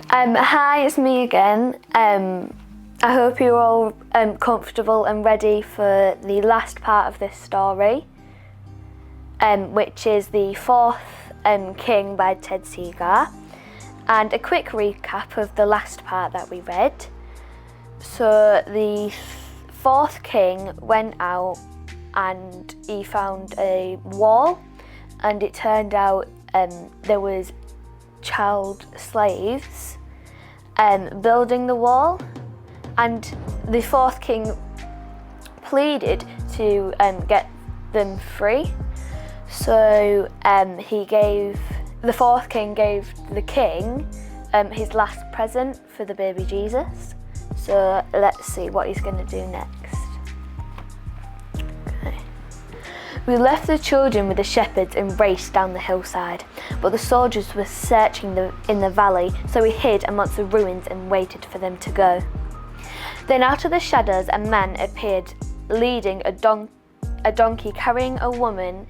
Hi, it's me again. I hope you're all comfortable and ready for the last part of this story, which is the fourth King by Ted Seeger, and a quick recap of the last part that we read. So the fourth king went out and he found a wall, and it turned out there was child slaves building the wall, and the fourth king pleaded to get them free. So the fourth king gave the king his last present for the baby Jesus. So let's see what he's going to do next. Okay. We left the children with the shepherds and raced down the hillside, but the soldiers were searching in the valley, so we hid amongst the ruins and waited for them to go. Then out of the shadows a man appeared, leading a donkey carrying a woman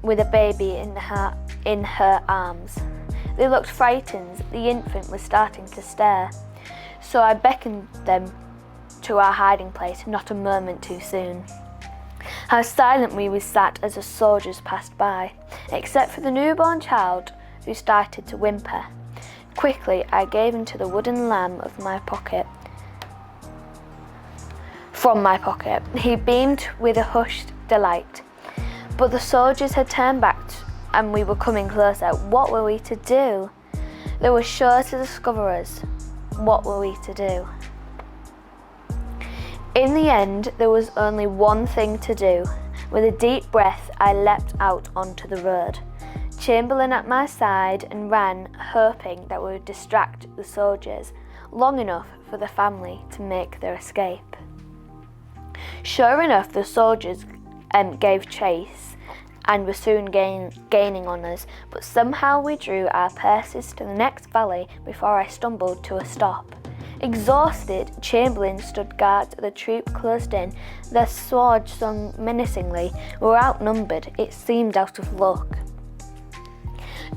with a baby in her arms. They looked frightened. The infant was starting to stir. So I beckoned them to our hiding place, not a moment too soon. How silently we sat as the soldiers passed by, except for the newborn child who started to whimper. Quickly I gave him to the wooden lamb from my pocket. He beamed with a hushed delight. But the soldiers had turned back and we were coming closer. What were we to do? They were sure to discover us. What were we to do? In the end, there was only one thing to do. With a deep breath, I leapt out onto the road, Chamberlain at my side, and ran, hoping that we would distract the soldiers long enough for the family to make their escape. Sure enough, the soldiers gave chase and were soon gaining on us, but somehow we drew our purses to the next valley before I stumbled to a stop. Exhausted, Chamberlain stood guard. The troop closed in. Their swords swung menacingly. We were outnumbered. It seemed out of luck.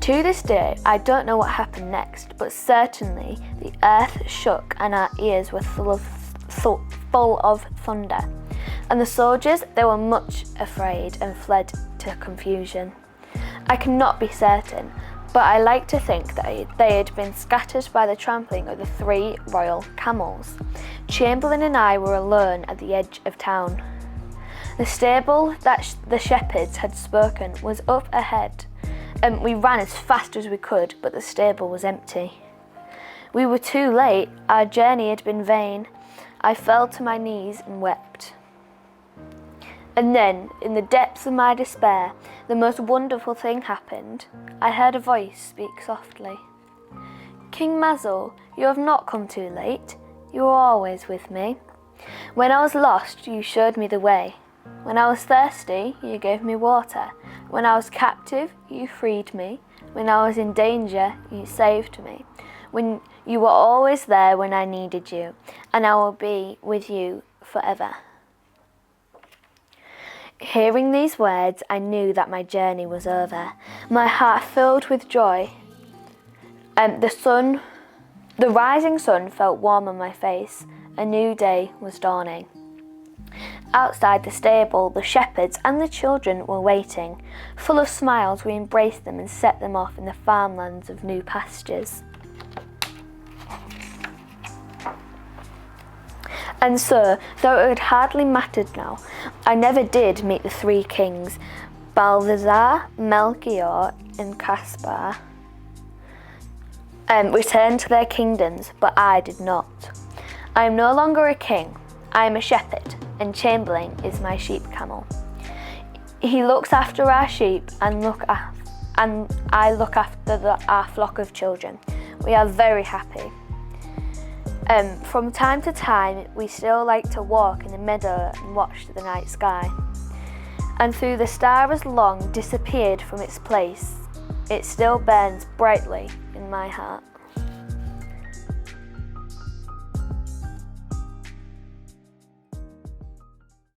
To this day, I don't know what happened next, but certainly the earth shook and our ears were full of thunder. And the soldiers, they were much afraid and fled to confusion. I cannot be certain, but I like to think that they had been scattered by the trampling of the 3 royal camels. Chamberlain and I were alone at the edge of town. The stable that the shepherds had spoken was up ahead, and we ran as fast as we could, but the stable was empty. We were too late. Our journey had been vain. I fell to my knees and wept. And then, in the depths of my despair, the most wonderful thing happened. I heard a voice speak softly. "King Mazel, you have not come too late. You are always with me. When I was lost, you showed me the way. When I was thirsty, you gave me water. When I was captive, you freed me. When I was in danger, you saved me. When you were always there when I needed you, and I will be with you forever." Hearing these words, I knew that my journey was over. My heart filled with joy. The rising sun felt warm on my face. A new day was dawning. Outside the stable, the shepherds and the children were waiting. Full of smiles, we embraced them and set them off in the farmlands of new pastures. And so, though it had hardly mattered now, I never did meet the 3 kings, Balthazar, Melchior, and Caspar, returned to their kingdoms, but I did not. I am no longer a king. I am a shepherd, and Chamberlain is my sheep camel. He looks after our sheep, and I look after our flock of children. We are very happy. From time to time, we still like to walk in the meadow and watch the night sky. And though the star has long disappeared from its place, it still burns brightly in my heart.